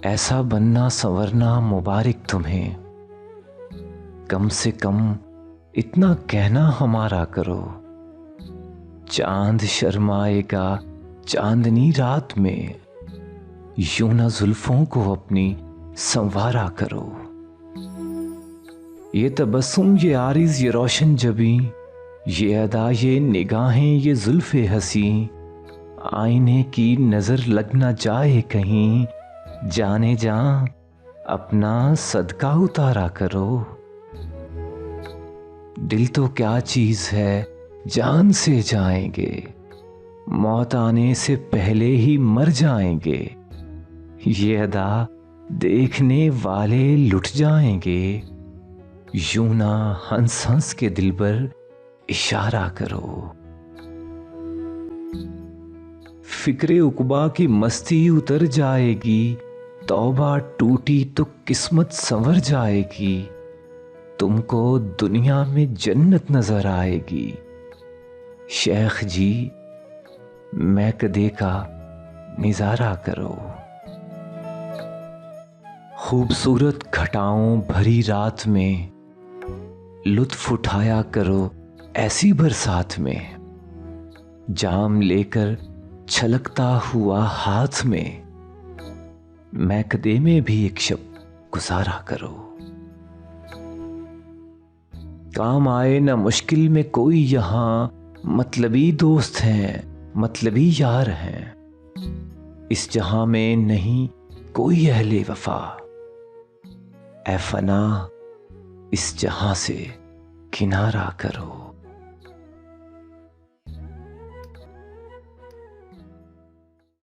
ऐसा बनना संवरना मुबारक तुम्हें, कम से कम इतना कहना हमारा करो। चांद शर्माएगा चांदनी रात में, यूं ना जुल्फों को अपनी संवारा करो। ये तबस्सुम ये आरिज़ ये रोशन जबी, ये अदा ये निगाहें ये जुल्फ़े हसी, आईने की नजर लग ना जाए कहीं, जाने जा अपना सदका उतारा करो। दिल तो क्या चीज है जान से जाएंगे, मौत आने से पहले ही मर जाएंगे। ये अदा देखने वाले लुट जाएंगे, यूं ना हंस हंस के दिल पर इशारा करो। फिक्रे उकबा की मस्ती उतर जाएगी, तौबा टूटी तो किस्मत संवर जाएगी। तुमको दुनिया में जन्नत नजर आएगी। शेख जी मैकदे का निजारा करो। खूबसूरत घटाओं भरी रात में लुत्फ उठाया करो ऐसी बरसात में। जाम लेकर छलकता हुआ हाथ में, मैकदे में भी एक शब गुजारा करो। काम आए ना मुश्किल में कोई यहां, मतलबी दोस्त हैं मतलबी यार हैं। इस जहां में नहीं कोई अहले वफा, ऐ फना इस जहां से किनारा करो।